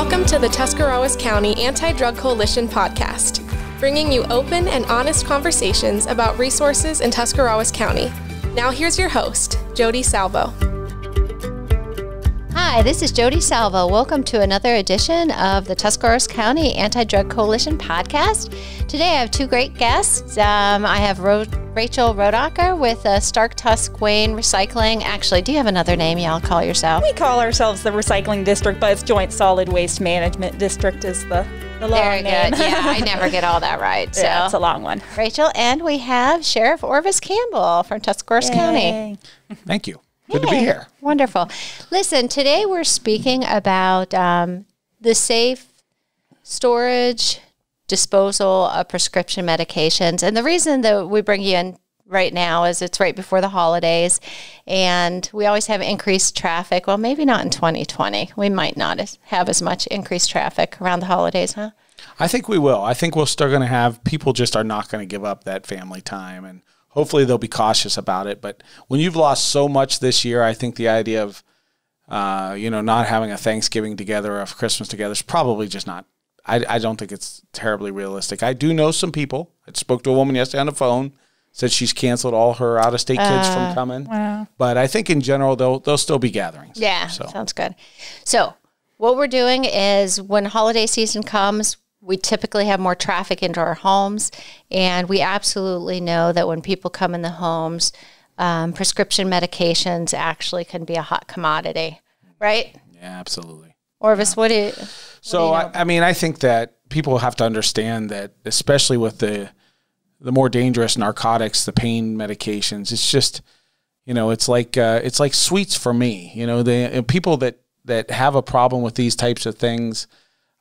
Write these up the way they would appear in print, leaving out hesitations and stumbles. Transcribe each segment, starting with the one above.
Welcome to the Tuscarawas County Anti-Drug Coalition podcast, bringing you open and honest conversations about resources in Tuscarawas County. Now here's your host, Jodi Salvo. Hi, this is Jodi Salvo. Welcome to another edition of the Tuscarawas County Anti-Drug Coalition podcast. Today I have two great guests. I have Rachel Rothacher with Stark Tusk Wayne Recycling. Actually, do you have another name y'all call yourself? We call ourselves the Recycling District, but it's Joint Solid Waste Management District is the long Very name. good. Yeah, I never get all that right. So. Yeah, it's a long one. Rachel, and we have Sheriff Orvis Campbell from Tuscarawas County. Thank you. Good to be here. Wonderful. Listen, today we're speaking about the safe storage, disposal of prescription medications. And the reason that we bring you in right now is it's right before the holidays, and we always have increased traffic. Well, maybe not in 2020. We might not have as much increased traffic around the holidays, huh? I think we will. I think we're still going to have people just are not going to give up that family time, and hopefully they'll be cautious about it. But when you've lost so much this year, I think the idea of not having a Thanksgiving together or a Christmas together is probably just not. I don't think it's terribly realistic. I do know some people. I spoke to a woman yesterday on the phone, said she's canceled all her out-of-state kids from coming. Wow. But I think in general, they'll still be gatherings. Yeah, sounds good. So what we're doing is when holiday season comes, we typically have more traffic into our homes, and we absolutely know that when people come in the homes, prescription medications actually can be a hot commodity, right? Yeah, absolutely. Orvis, what do you So, know? I think that people have to understand that, especially with the more dangerous narcotics, the pain medications, it's just, it's like sweets for me. The people that have a problem with these types of things,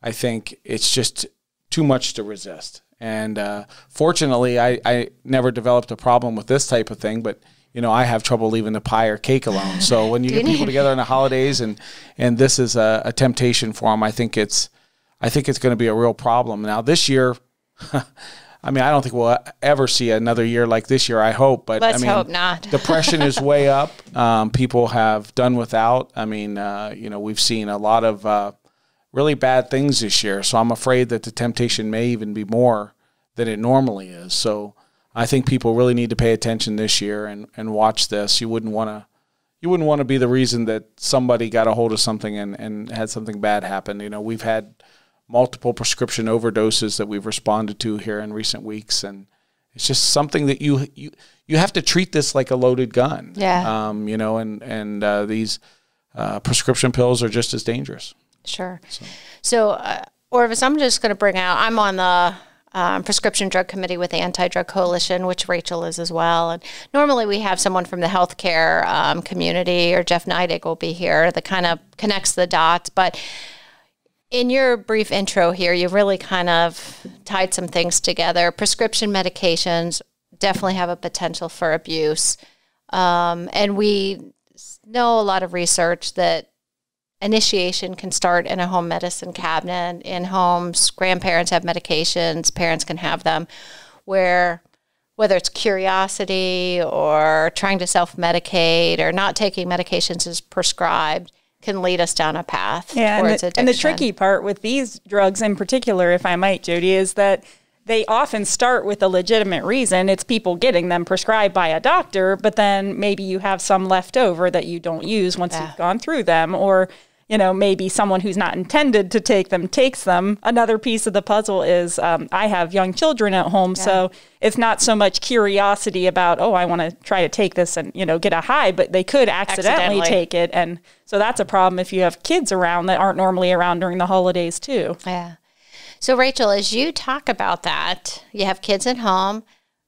I think it's just too much to resist. And fortunately, I never developed a problem with this type of thing, but I have trouble leaving the pie or cake alone. So when you get people together in the holidays and this is a temptation for them, I think it's going to be a real problem. Now this year, I don't think we'll ever see another year like this year, I hope. But Let's hope not. Depression is way up. People have done without. We've seen a lot of really bad things this year. So I'm afraid that the temptation may even be more than it normally is. So I think people really need to pay attention this year and watch this. You wouldn't want to be the reason that somebody got a hold of something and had something bad happen. We've had multiple prescription overdoses that we've responded to here in recent weeks, and it's just something that you have to treat this like a loaded gun. Yeah. These prescription pills are just as dangerous. Sure. So Orvis, I'm just going to bring out, I'm on the Prescription Drug Committee with the Anti-Drug Coalition, which Rachel is as well. And normally we have someone from the healthcare community, or Jeff Neidig will be here, that kind of connects the dots. But in your brief intro here, you really kind of tied some things together. Prescription medications definitely have a potential for abuse. And we know a lot of research that initiation can start in a home medicine cabinet. In homes, grandparents have medications, parents can have them, whether it's curiosity or trying to self-medicate or not taking medications as prescribed, can lead us down a path towards addiction. And the tricky part with these drugs in particular, if I might, Jodi, is that they often start with a legitimate reason. It's people getting them prescribed by a doctor, but then maybe you have some left over that you don't use once you've gone through them, or maybe someone who's not intended to take them takes them. Another piece of the puzzle is I have young children at home, so it's not so much curiosity about, I want to try to take this and, get a high, but they could accidentally take it. And so that's a problem if you have kids around that aren't normally around during the holidays too. Yeah. So Rachel, as you talk about that, you have kids at home.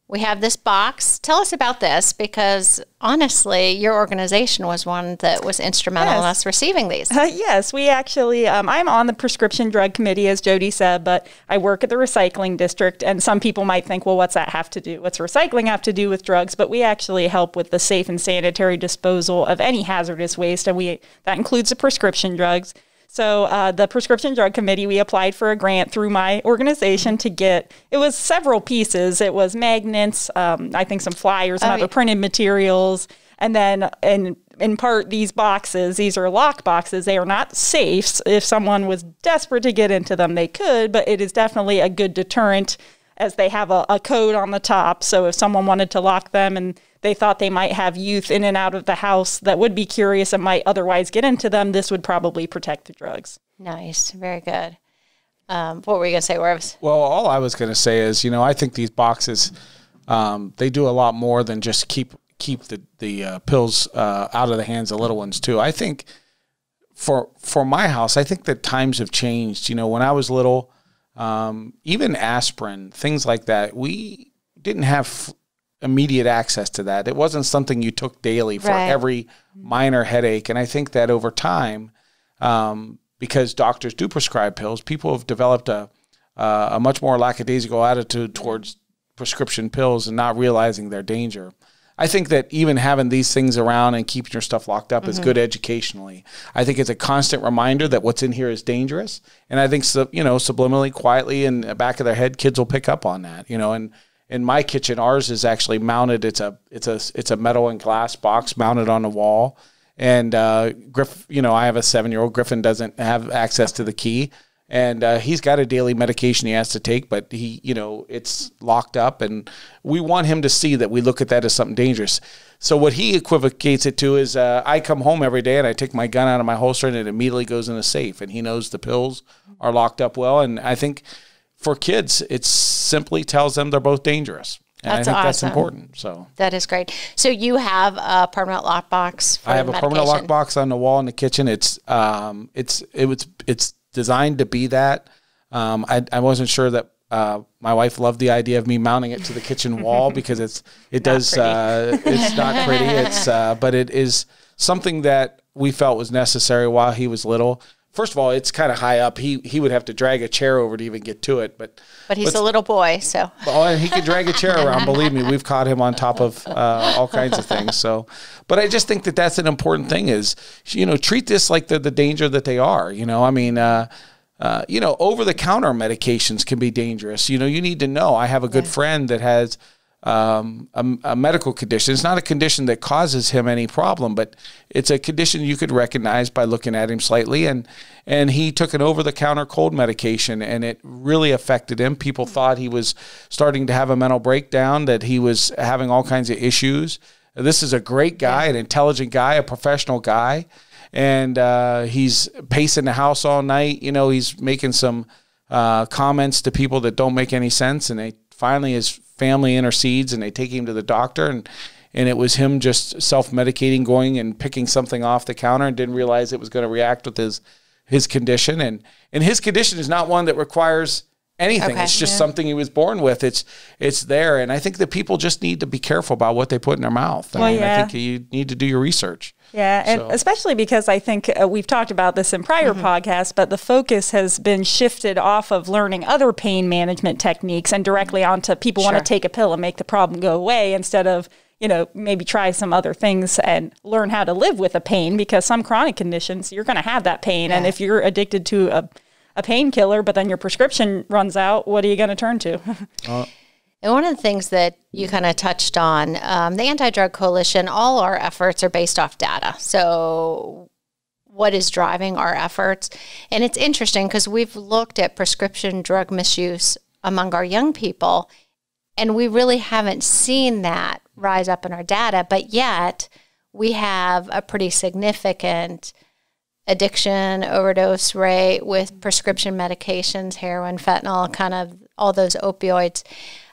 We have this box. Tell us about this, because honestly, your organization was one that was instrumental in us receiving these. Yes, we actually, I'm on the Prescription Drug Committee, as Jodi said, but I work at the Recycling District, and some people might think, well, what's that have to do? What's recycling have to do with drugs? But we actually help with the safe and sanitary disposal of any hazardous waste, and that includes the prescription drugs. So the Prescription Drug Committee, we applied for a grant through my organization to get, it was several pieces. It was magnets, I think some flyers and other printed materials. And then in part, these are lock boxes. They are not safes. If someone was desperate to get into them, they could, but it is definitely a good deterrent as they have a code on the top. So if someone wanted to lock them and they thought they might have youth in and out of the house that would be curious and might otherwise get into them, this would probably protect the drugs. Nice. Very good. What were you going to say, Orvis? Well, all I was going to say is, I think these boxes, they do a lot more than just keep the pills out of the hands of little ones too. I think for my house, I think that times have changed. When I was little, even aspirin, things like that, we didn't have immediate access to that. It wasn't something you took daily for every minor headache. And I think that over time, because doctors do prescribe pills, people have developed a much more lackadaisical attitude towards prescription pills and not realizing their danger. I think that even having these things around and keeping your stuff locked up is good educationally. I think it's a constant reminder that what's in here is dangerous. And I think, subliminally, quietly in the back of their head, kids will pick up on that, and in my kitchen, ours is actually mounted. It's a metal and glass box mounted on the wall. And Griff, I have a 7-year-old. Griffin doesn't have access to the key. And he's got a daily medication he has to take, but it's locked up, and we want him to see that we look at that as something dangerous. So what he equivocates it to is I come home every day and I take my gun out of my holster and it immediately goes in the safe, and he knows the pills are locked up well. And I think for kids, it simply tells them they're both dangerous. And I think that's important. So that is great. So you have a permanent lockbox for I have a permanent lockbox on the wall in the kitchen. It's designed to be that. I wasn't sure that my wife loved the idea of me mounting it to the kitchen wall because it's not pretty. But it is something that we felt was necessary while he was little. First of all, it's kind of high up. He would have to drag a chair over to even get to it. But he's a little boy, so. Oh, and he could drag a chair around. Believe me, we've caught him on top of all kinds of things. So, but I just think that that's an important thing is, treat this like the danger that they are. Over-the-counter medications can be dangerous. You need to know. I have a good friend that has a medical condition. It's not a condition that causes him any problem, but it's a condition you could recognize by looking at him slightly. And he took an over-the-counter cold medication, and it really affected him. People thought he was starting to have a mental breakdown, that he was having all kinds of issues. This is a great guy, an intelligent guy, a professional guy. And he's pacing the house all night. He's making some comments to people that don't make any sense. And finally his family intercedes and they take him to the doctor. And it was him just self-medicating, going and picking something off the counter, and didn't realize it was going to react with his condition. And his condition is not one that requires anything. Okay. It's just something he was born with. It's there. And I think that people just need to be careful about what they put in their mouth. I think you need to do your research. Yeah, and especially because I think we've talked about this in prior podcasts, but the focus has been shifted off of learning other pain management techniques and directly onto people want to take a pill and make the problem go away instead of, maybe try some other things and learn how to live with a pain, because some chronic conditions, you're going to have that pain. Yeah. And if you're addicted to a painkiller, but then your prescription runs out, what are you going to turn to? And one of the things that you kind of touched on, the Anti-Drug Coalition, all our efforts are based off data. So what is driving our efforts? And it's interesting because we've looked at prescription drug misuse among our young people, and we really haven't seen that rise up in our data, but yet we have a pretty significant addiction, overdose rate with prescription medications, heroin, fentanyl, kind of all those opioids.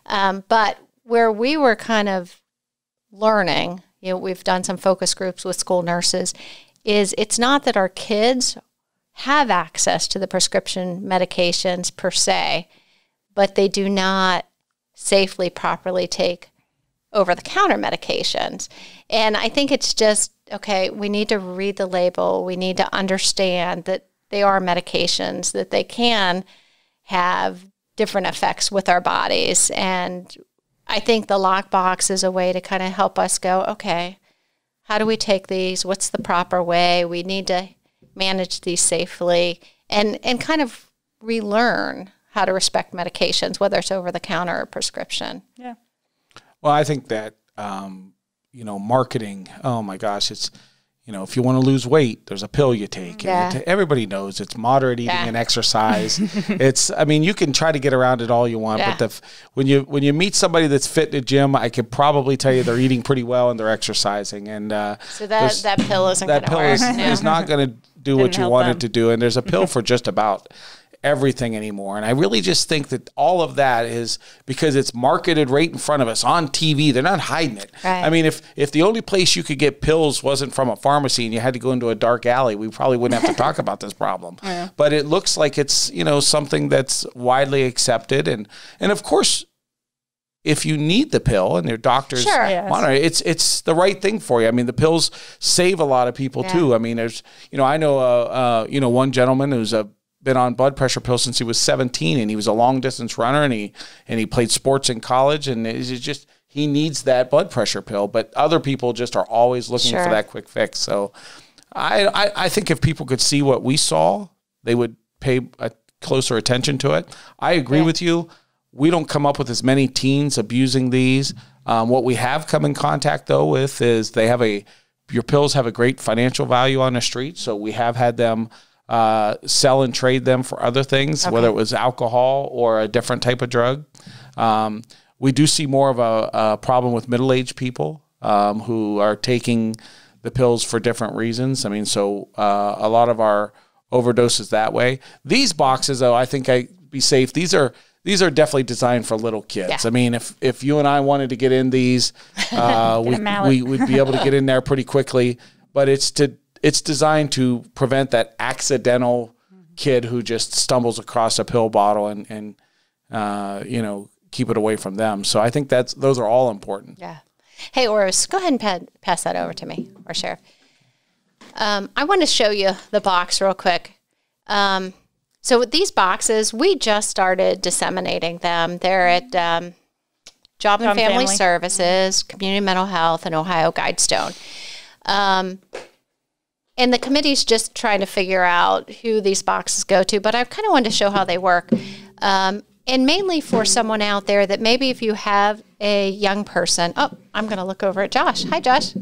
But where we were kind of learning, we've done some focus groups with school nurses, is it's not that our kids have access to the prescription medications per se, but they do not safely, properly take over-the-counter medications. And I think it's just, okay, we need to read the label. We need to understand that they are medications, that they can have different effects with our bodies. And I think the lockbox is a way to kind of help us go, okay, how do we take these? What's the proper way? We need to manage these safely and kind of relearn how to respect medications, whether it's over-the-counter or prescription. Yeah. Well, I think that, marketing, oh my gosh, it's, if you want to lose weight, there's a pill you take. Yeah. And everybody knows it's moderate eating and exercise. You can try to get around it all you want, but when you meet somebody that's fit in the gym, I can probably tell you they're eating pretty well and they're exercising. And so that pill isn't going to work. Is not going to do what you want it to do. And there's a pill for just about everything anymore. And I really just think that all of that is because it's marketed right in front of us on TV. They're not hiding it. Right. I mean, if the only place you could get pills wasn't from a pharmacy and you had to go into a dark alley, we probably wouldn't have to talk about this problem. Yeah. But it looks like it's, something that's widely accepted. And of course, if you need the pill and your doctors monitor it, it's the right thing for you. I mean, the pills save a lot of people too. I mean, there's, I know, one gentleman who's been on blood pressure pills since he was 17, and he was a long distance runner, and he played sports in college, and it's just he needs that blood pressure pill. But other people just are always looking for that quick fix. So I think if people could see what we saw, they would pay a closer attention to it. I agree with you. We don't come up with as many teens abusing these. What we have come in contact though with is your pills have a great financial value on the street. So we have had them sell and trade them for other things, whether it was alcohol or a different type of drug. We do see more of a problem with middle-aged people who are taking the pills for different reasons. I mean, so a lot of our overdoses that way. These boxes, though, I think I'd be safe. These are definitely designed for little kids. Yeah. I mean, if you and I wanted to get in these, we'd be able to get in there pretty quickly. But it's designed to prevent that accidental kid who just stumbles across a pill bottle and keep it away from them. So I think those are all important. Yeah. Hey, Orvis, go ahead and pass that over to me, or Sheriff. I want to show you the box real quick. So with these boxes, we just started disseminating them. They're at Job and Family Services, Community Mental Health, and Ohio Guidestone. And the committee's just trying to figure out who these boxes go to, but I kind of wanted to show how they work. And mainly for someone out there that maybe if you have a young person, I'm going to look over at Josh. Hi, Josh.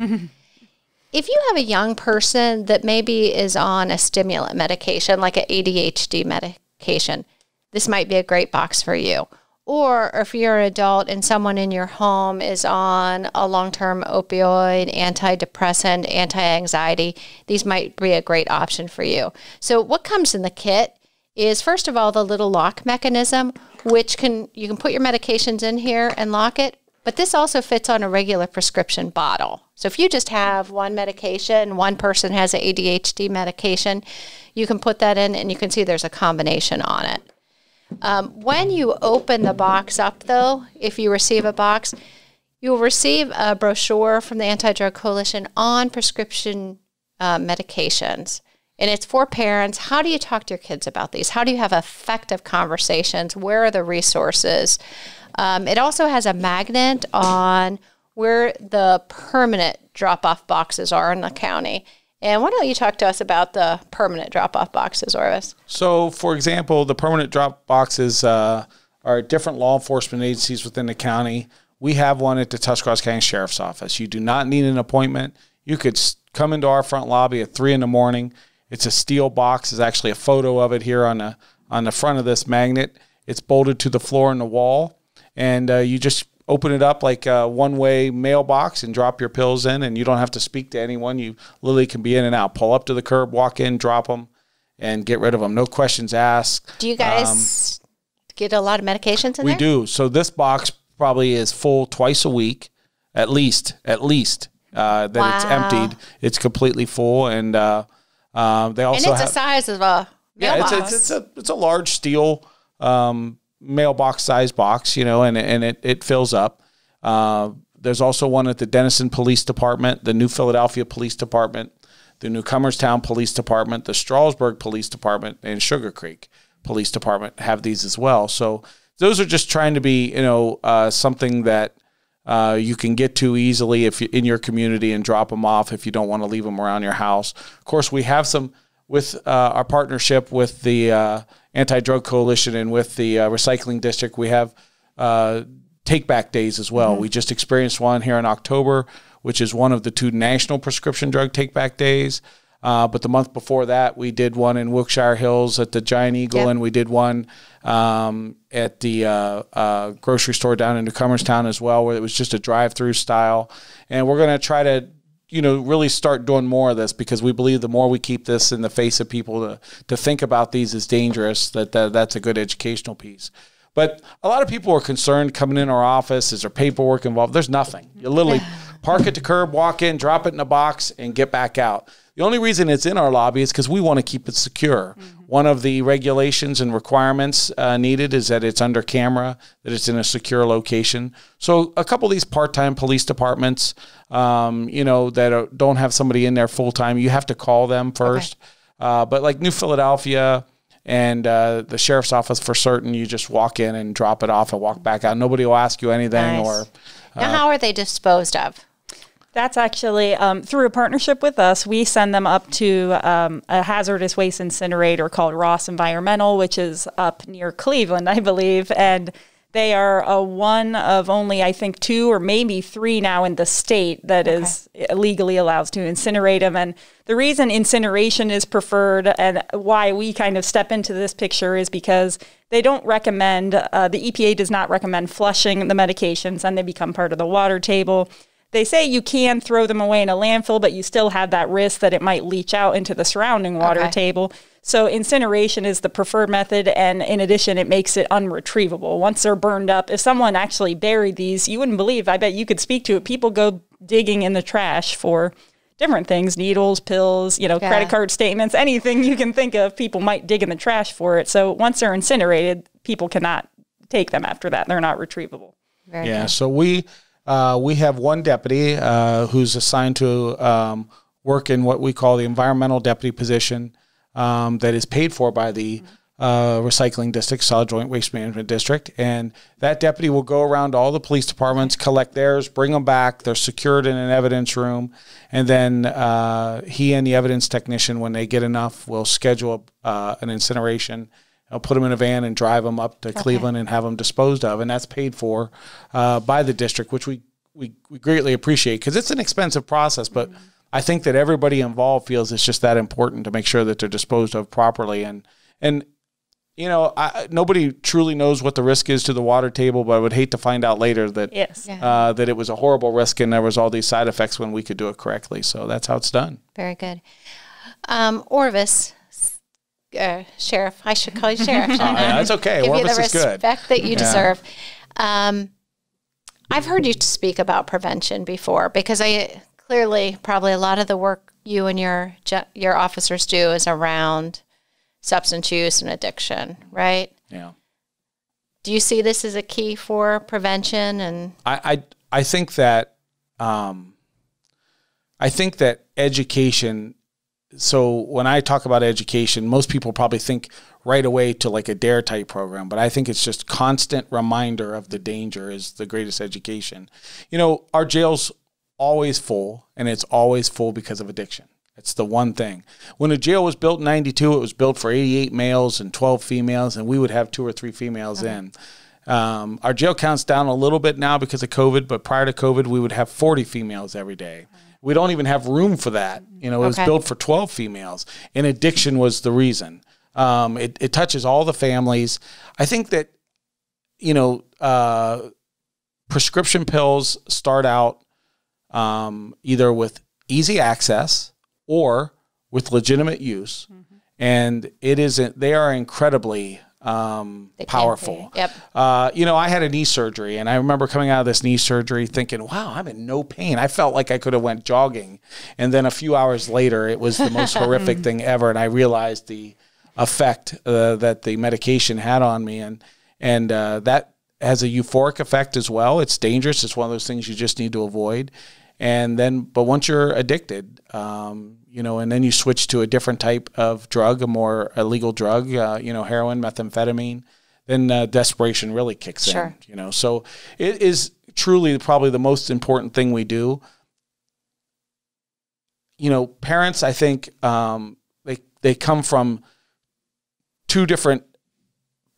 If you have a young person that maybe is on a stimulant medication, like an ADHD medication, this might be a great box for you. Or if you're an adult and someone in your home is on a long-term opioid, antidepressant, anti-anxiety, these might be a great option for you. So what comes in the kit is, first of all, the little lock mechanism, which you can put your medications in here and lock it, but this also fits on a regular prescription bottle. So if you just have one medication, one person has an ADHD medication, you can put that in and you can see there's a combination on it. When you open the box up, though, if you receive a box, you'll receive a brochure from the Anti-Drug Coalition on prescription medications. And it's for parents. How do you talk to your kids about these? How do you have effective conversations? Where are the resources? It also has a magnet on where the permanent drop-off boxes are in the county. And why don't you talk to us about the permanent drop-off boxes, Orvis? So, for example, the permanent drop boxes are different law enforcement agencies within the county. We have one at the Tuscarawas County Sheriff's Office. You do not need an appointment. You could come into our front lobby at 3 a.m. It's a steel box. There's actually a photo of it here on the front of this magnet. It's bolted to the floor and the wall, and you just open it up like a one-way mailbox and drop your pills in, and you don't have to speak to anyone. You literally can be in and out. Pull up to the curb, walk in, drop them, and get rid of them. No questions asked. Do you guys get a lot of medications in there? We do. So this box probably is full twice a week, at least. That it's emptied. It's completely full, and they also the size of a mailbox. It's a large steel mailbox size box, and it fills up. There's also one at the Denison Police Department, the New Philadelphia Police Department, the Newcomerstown Police Department, the Strasburg Police Department, and Sugar Creek Police Department have these as well. So those are just trying to be, something that you can get to easily if you're in your community and drop them off if you don't want to leave them around your house. Of course, we have some with our partnership with the Anti-Drug Coalition and with the Recycling District. We have take-back days as well. We just experienced one here in October which is one of the 2 national prescription drug take-back days. But the month before that, we did one in Wilkshire Hills at the Giant Eagle, and we did one at the grocery store down in New Comerstown as well, where it was just a drive-through style. And we're going to try to, really start doing more of this, because we believe the more we keep this in the face of people to think about these as dangerous, that's a good educational piece. But a lot of people are concerned coming in our office. Is there paperwork involved? There's nothing. You literally park at the curb, walk in, drop it in a box, and get back out. The only reason it's in our lobby is because we want to keep it secure. One of the regulations and requirements needed is that it's under camera, that it's in a secure location. So a couple of these part-time police departments, that don't have somebody in there full-time, you have to call them first. But like New Philadelphia and the sheriff's office, for certain, you just walk in and drop it off and walk back out. Nobody will ask you anything. Nice. Now, how are they disposed of? That's actually through a partnership with us. We send them up to a hazardous waste incinerator called Ross Environmental, which is up near Cleveland, I believe. And they are one of only, I think, 2 or maybe 3 now in the state that is legally allows to incinerate them. And the reason incineration is preferred and why we kind of step into this picture is because they don't recommend, the EPA does not recommend flushing the medications, and they become part of the water table. They say you can throw them away in a landfill, but you still have that risk that it might leach out into the surrounding water table. So incineration is the preferred method, and in addition, it makes it unretrievable. Once they're burned up, if someone actually buried these, you wouldn't believe, I bet you could speak to it, people go digging in the trash for different things, needles, pills, credit card statements, anything you can think of, people might dig in the trash for it. So once they're incinerated, people cannot take them after that. They're not retrievable. Very good. So we have one deputy who's assigned to work in what we call the environmental deputy position that is paid for by the recycling district, solid joint waste management district. And that deputy will go around to all the police departments, collect theirs, bring them back. They're secured in an evidence room. And then he and the evidence technician, when they get enough, will schedule an incineration. I'll put them in a van and drive them up to Cleveland and have them disposed of. And that's paid for by the district, which we greatly appreciate, because it's an expensive process. But I think that everybody involved feels it's just that important to make sure that they're disposed of properly. And nobody truly knows what the risk is to the water table, but I would hate to find out later that that it was a horrible risk and there was all these side effects when we could do it correctly. So that's how it's done. Very good. Orvis, Sheriff, I should call you Sheriff. That's okay. Give Orvis you the is good. Respect that you deserve. I've heard you speak about prevention before, because clearly probably a lot of the work you and your officers do is around substance use and addiction, right? Yeah. Do you see this as a key for prevention? And I think that education. So when I talk about education, most people probably think right away to like a DARE type program, but I think it's just constant reminder of the danger is the greatest education. Our jail's always full, and it's always full because of addiction. It's the one thing. When the jail was built in 92, it was built for 88 males and 12 females, and we would have 2 or 3 females in. Our jail count's down a little bit now because of COVID, but prior to COVID, we would have 40 females every day. We don't even have room for that. It was built for 12 females, and addiction was the reason. It touches all the families. I think that, prescription pills start out either with easy access or with legitimate use, and they are incredibly powerful. Yep. I had a knee surgery, and I remember coming out of this knee surgery thinking, wow, I'm in no pain. I felt like I could have went jogging. And then a few hours later, it was the most horrific thing ever. And I realized the effect that the medication had on me. And that has a euphoric effect as well. It's dangerous. It's one of those things you just need to avoid. But once you're addicted, and then you switch to a different type of drug, a more illegal drug, heroin, methamphetamine, then desperation really kicks in. So it is truly probably the most important thing we do. Parents, I think, they come from 2 different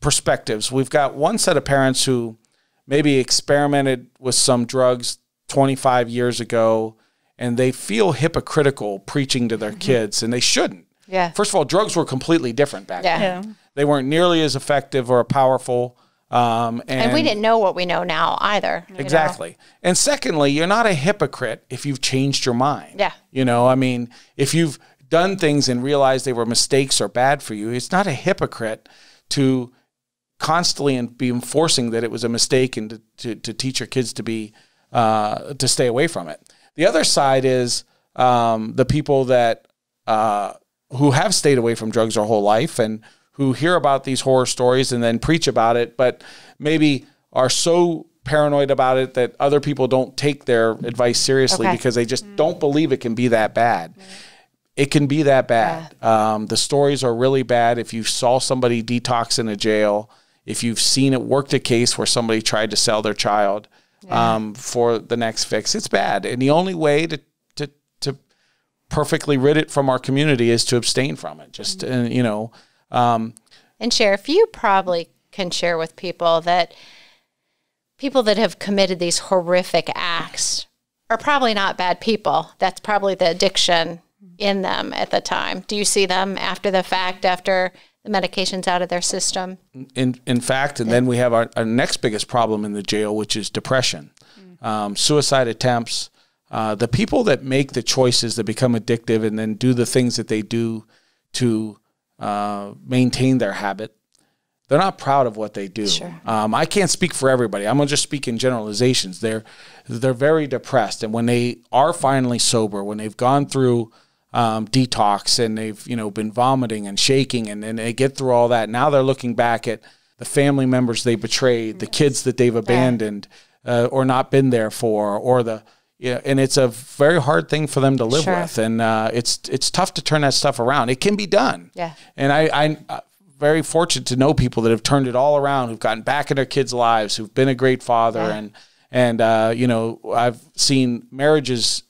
perspectives. We've got one set of parents who maybe experimented with some drugs 25 years ago, and they feel hypocritical preaching to their kids, and they shouldn't. Yeah. First of all, drugs were completely different back then. Yeah. They weren't nearly as effective or powerful. And we didn't know what we know now either. Exactly. And secondly, you're not a hypocrite if you've changed your mind. Yeah. You know, I mean, if you've done things and realized they were mistakes or bad for you, it's not a hypocrite to constantly and be enforcing that it was a mistake and to teach your kids to be to stay away from it. The other side is the people that who have stayed away from drugs their whole life and who hear about these horror stories and then preach about it, but maybe are so paranoid about it that other people don't take their advice seriously because they just don't believe it can be that bad. It can be that bad. Yeah. The stories are really bad. If you saw somebody detox in a jail, if you've seen it, worked a case where somebody tried to sell their child for the next fix, it's bad. And the only way to perfectly rid it from our community is to abstain from it. Just, you know. And Sheriff, you probably can share with people that have committed these horrific acts are probably not bad people. That's probably the addiction in them at the time. Do you see them after the fact, after the medication's out of their system? In fact, and then we have our next biggest problem in the jail, which is depression, suicide attempts. The people that make the choices that become addictive and then do the things that they do to maintain their habit, they're not proud of what they do. Sure. I can't speak for everybody. I'm gonna just speak in generalizations. They're very depressed, and when they are finally sober, when they've gone through detox and they've been vomiting and shaking, and then they get through all that, now they're looking back at the family members they betrayed, the kids that they've abandoned or not been there for, or and it's a very hard thing for them to live with, and it's tough to turn that stuff around. It can be done. Yeah. And I'm very fortunate to know people that have turned it all around, who've gotten back in their kids' lives, who've been a great father, and I've seen marriages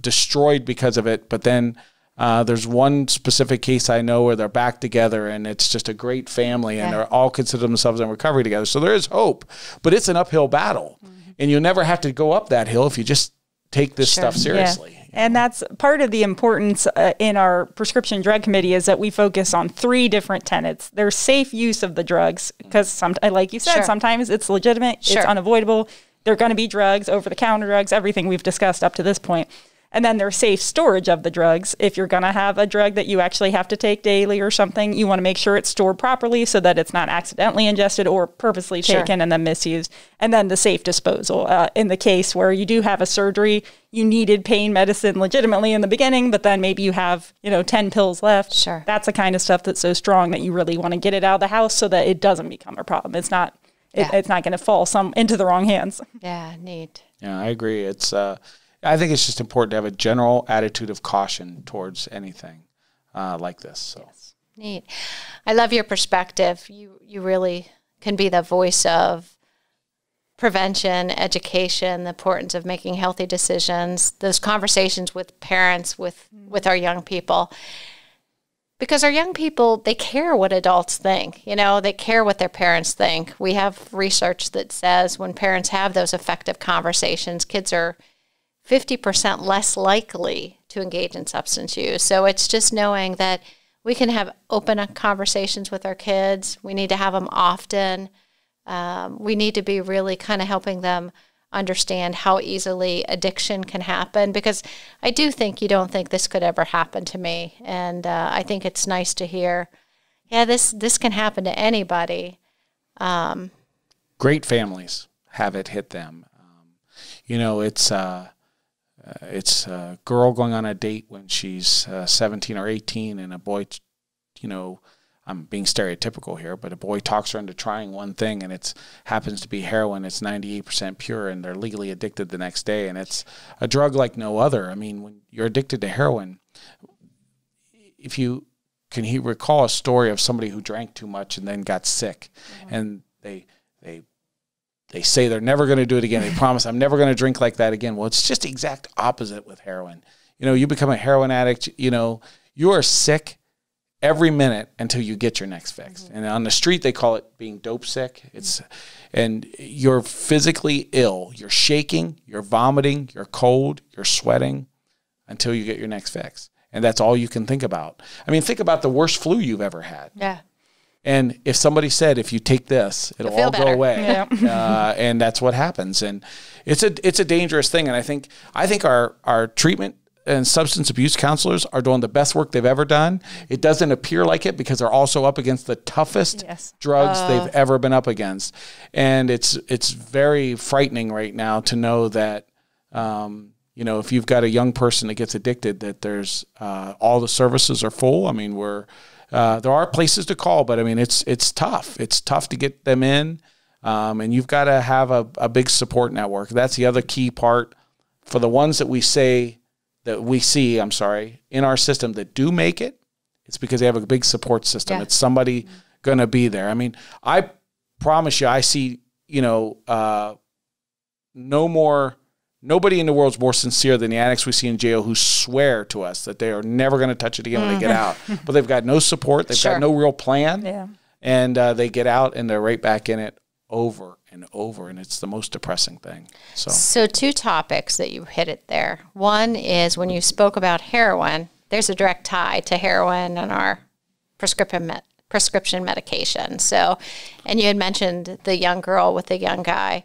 destroyed because of it. But then there's one specific case I know where they're back together, and it's just a great family, and they're all consider themselves in recovery together. So there is hope, but it's an uphill battle. And you'll never have to go up that hill if you just take this stuff seriously. Yeah. And that's part of the importance in our prescription drug committee is that we focus on 3 different tenets. There's safe use of the drugs because, like you said, sometimes it's legitimate, it's unavoidable. They're going to be drugs, over-the-counter drugs, everything we've discussed up to this point. And then there's safe storage of the drugs. If you're going to have a drug that you actually have to take daily or something, you want to make sure it's stored properly so that it's not accidentally ingested or purposely taken and then misused. And then the safe disposal. In the case where you do have a surgery, you needed pain medicine legitimately in the beginning, but then maybe you have, 10 pills left. Sure. That's the kind of stuff that's so strong that you really want to get it out of the house so that it doesn't become a problem. It's not it's not going to fall into the wrong hands. Yeah, neat. Yeah, I agree. I think it's just important to have a general attitude of caution towards anything like this. So. Yes. Neat. I love your perspective. You really can be the voice of prevention, education, the importance of making healthy decisions, those conversations with parents, with our young people. Because our young people, they care what adults think. They care what their parents think. We have research that says when parents have those effective conversations, kids are 50% less likely to engage in substance use. So it's just knowing that we can have open conversations with our kids. We need to have them often. We need to be really kind of helping them understand how easily addiction can happen, because I do think you don't think this could ever happen to me. And I think it's nice to hear, this can happen to anybody. Great families have it hit them. It's a girl going on a date when she's 17 or 18, and a boy, I'm being stereotypical here, but a boy talks her into trying one thing, and it happens to be heroin. It's 98% pure, and they're legally addicted the next day, and it's a drug like no other. I mean, when you're addicted to heroin, if you can recall a story of somebody who drank too much and then got sick, and they say they're never going to do it again. They promise, I'm never going to drink like that again. Well, it's just the exact opposite with heroin. You become a heroin addict, you are sick every minute until you get your next fix. And on the street, they call it being dope sick. And you're physically ill. You're shaking, you're vomiting, you're cold, you're sweating until you get your next fix. And that's all you can think about. I mean, think about the worst flu you've ever had. Yeah. And if somebody said, if you take this, it'll all go away. Yeah. And that's what happens. And it's a dangerous thing. And I think our treatment and substance abuse counselors are doing the best work they've ever done. It doesn't appear like it because they're also up against the toughest drugs they've ever been up against. And it's very frightening right now to know that, if you've got a young person that gets addicted, that there's all the services are full. I mean, there are places to call, but I mean, it's tough. It's tough to get them in. And you've got to have a big support network. That's the other key part for the ones that we see in our system that do make it. It's because they have a big support system. Yeah. It's somebody going to be there. I mean, I promise you, I see, nobody in the world is more sincere than the addicts we see in jail who swear to us that they are never going to touch it again when they get out. But they've got no support. They've got no real plan. Yeah. And they get out and they're right back in it over and over. And it's the most depressing thing. So two topics that you hit it there. One is when you spoke about heroin, there's a direct tie to heroin and our prescription medication. So, and you had mentioned the young girl with the young guy.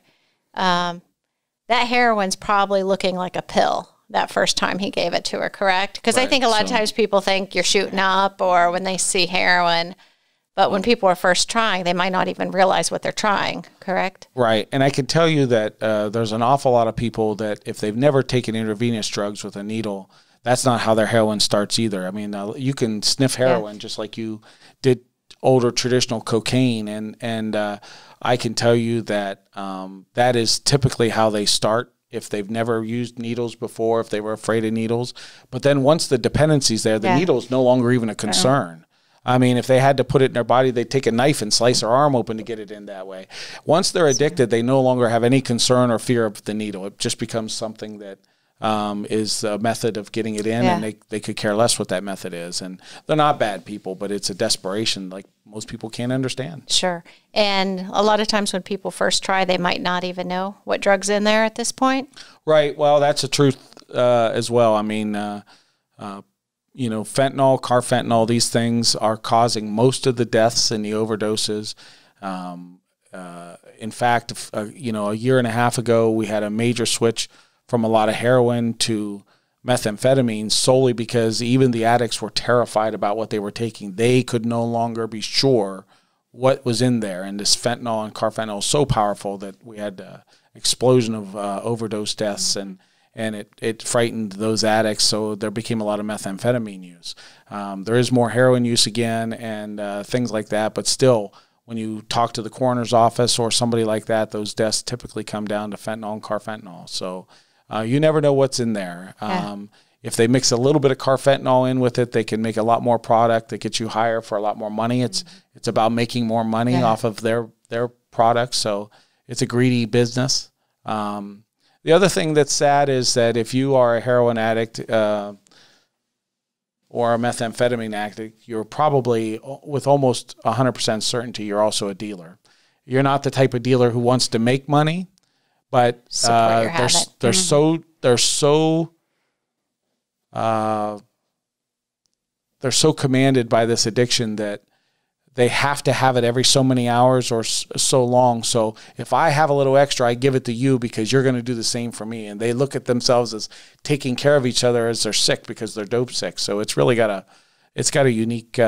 That heroin's probably looking like a pill that first time he gave it to her, correct? Because I think a lot of times people think you're shooting up or when they see heroin, but when people are first trying, they might not even realize what they're trying, correct? Right. And I can tell you that there's an awful lot of people that if they've never taken intravenous drugs with a needle, that's not how their heroin starts either. I mean, you can sniff heroin just like you did older traditional cocaine. And I can tell you that that is typically how they start if they've never used needles before, if they were afraid of needles. But then once the dependency's there, the needle is no longer even a concern. I mean, if they had to put it in their body, they'd take a knife and slice their arm open to get it in that way. Once they're addicted, they no longer have any concern or fear of the needle. It just becomes something that is a method of getting it in, and they could care less what that method is. And they're not bad people, but it's a desperation like most people can't understand. Sure. And a lot of times when people first try, they might not even know what drug's in there at this point. Right. Well, that's the truth as well. I mean, fentanyl, carfentanil, these things are causing most of the deaths and the overdoses. In fact, a year and a half ago, we had a major switch from a lot of heroin to methamphetamine solely because even the addicts were terrified about what they were taking. They could no longer be sure what was in there. And this fentanyl and carfentanil is so powerful that we had an explosion of overdose deaths, and it frightened those addicts, so there became a lot of methamphetamine use. There is more heroin use again and things like that, but still, when you talk to the coroner's office or somebody like that, those deaths typically come down to fentanyl and carfentanil. So you never know what's in there. If they mix a little bit of carfentanil in with it, they can make a lot more product that gets you higher for a lot more money. It's about making more money off of their products, so it's a greedy business. The other thing that's sad is that if you are a heroin addict or a methamphetamine addict, you're probably, with almost 100% certainty, you're also a dealer. You're not the type of dealer who wants to make money, but they're so commanded by this addiction that they have to have it every so many hours or so long. So if I have a little extra, I give it to you because you're going to do the same for me. And they look at themselves as taking care of each other as they're sick because they're dope sick. So it's really got a unique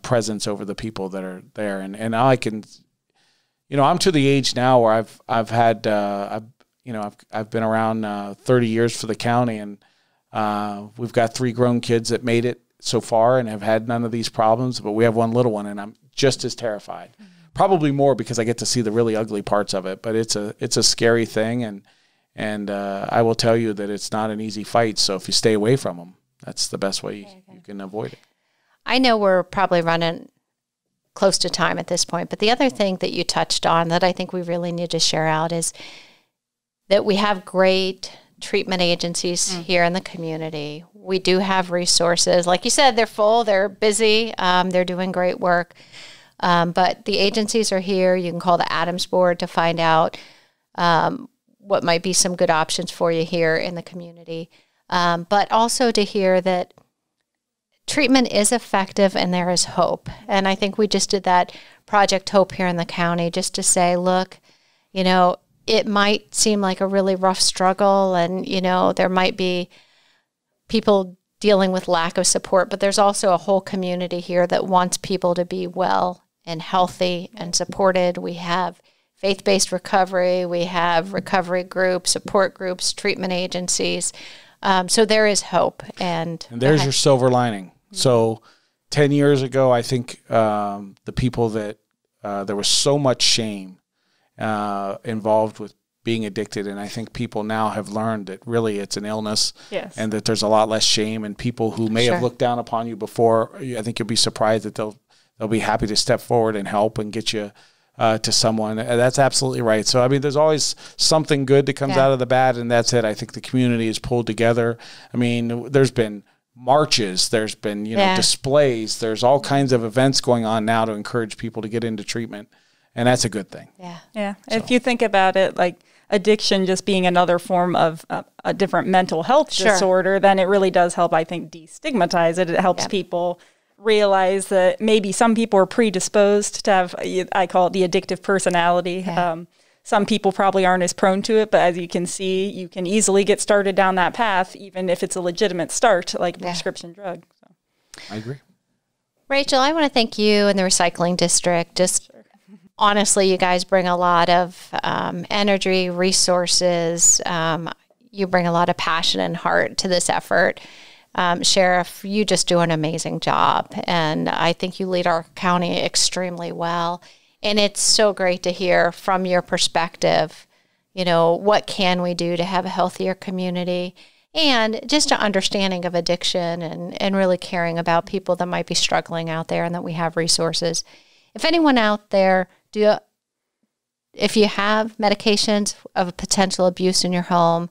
presence over the people that are there. And I can, I'm to the age now where I've been around 30 years for the county, and we've got 3 grown kids that made it so far and have had none of these problems, but we have one little one, and I'm just as terrified. Probably more because I get to see the really ugly parts of it, but it's a scary thing, and I will tell you that it's not an easy fight. So if you stay away from them, that's the best way you can avoid it. I know we're probably running close to time at this point, but the other thing that you touched on that I think we really need to share out is that we have great treatment agencies here in the community. We do have resources. Like you said, they're full, they're busy, they're doing great work. But the agencies are here. You can call the Adams Board to find out what might be some good options for you here in the community. But also to hear that treatment is effective and there is hope. And I think we just did that Project Hope here in the county just to say, look, you know, it might seem like a really rough struggle and, you know, there might be people dealing with lack of support, but there's also a whole community here that wants people to be well and healthy and supported. We have faith-based recovery, we have recovery groups, support groups, treatment agencies. So there is hope. And there's your silver lining. So 10 years ago, I think the people that there was so much shame involved with being addicted, and I think people now have learned that really it's an illness, and that there's a lot less shame, and people who may have looked down upon you before, I think you'll be surprised that they'll be happy to step forward and help and get you to someone. That's absolutely right. So, I mean, there's always something good that comes out of the bad, and that's it. I think the community is pulled together. I mean, there's been marches, there's been, displays, there's all kinds of events going on now to encourage people to get into treatment, and that's a good thing. Yeah. So. If you think about it, like addiction just being another form of a different mental health disorder, then it really does help, I think, destigmatize it. It helps people realize that maybe some people are predisposed to have, I call it the addictive personality. Some people probably aren't as prone to it, but as you can see, you can easily get started down that path, even if it's a legitimate start, like a prescription drug. So. I agree. Rachel, I want to thank you and the Recycling District. Just honestly, you guys bring a lot of energy, resources. You bring a lot of passion and heart to this effort. Sheriff, you just do an amazing job, and I think you lead our county extremely well. And it's so great to hear from your perspective, you know, what can we do to have a healthier community, and just an understanding of addiction and really caring about people that might be struggling out there, and that we have resources. If anyone out there, if you have medications of potential abuse in your home,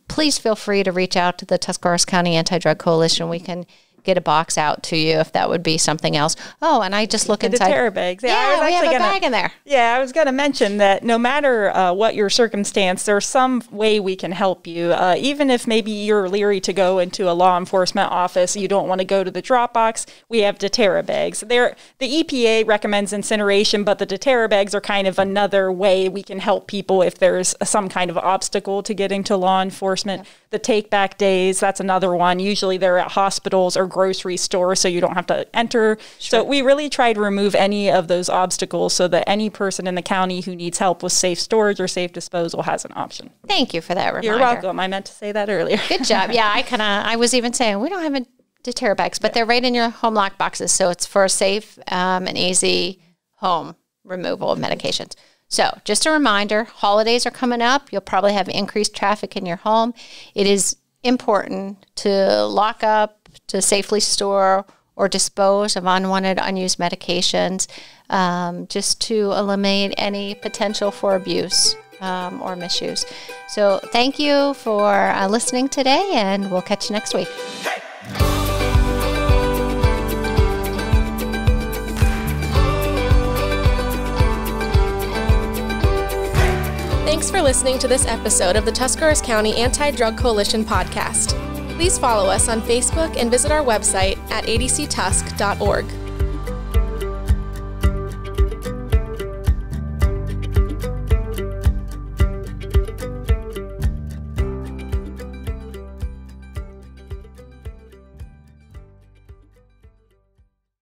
please feel free to reach out to the Tuscarawas County Anti-Drug Coalition. We can get a box out to you if that would be something else. Oh, and I just look inside. The Terra bags. We have a bag in there. Yeah, I was going to mention that no matter what your circumstance, there's some way we can help you. Even if maybe you're leery to go into a law enforcement office, you don't want to go to the drop box, we have Terra bags. The EPA recommends incineration, but the Terra bags are kind of another way we can help people if there's some kind of obstacle to getting to law enforcement. Yeah. The take back days, that's another one. Usually they're at hospitals or grocery stores, so you don't have to enter. So we really try to remove any of those obstacles so that any person in the county who needs help with safe storage or safe disposal has an option. Thank you for that reminder. You're welcome. I meant to say that earlier. Good job. Yeah, I was even saying we don't have a Terra bags, but they're right in your home lock boxes, so it's for a safe and easy home removal of medications. So just a reminder, holidays are coming up. You'll probably have increased traffic in your home. It is important to lock up, to safely store or dispose of unwanted, unused medications, just to eliminate any potential for abuse or misuse. So thank you for listening today, and we'll catch you next week. Thanks for listening to this episode of the Tuscarawas County Anti-Drug Coalition podcast. Please follow us on Facebook and visit our website at adctusk.org.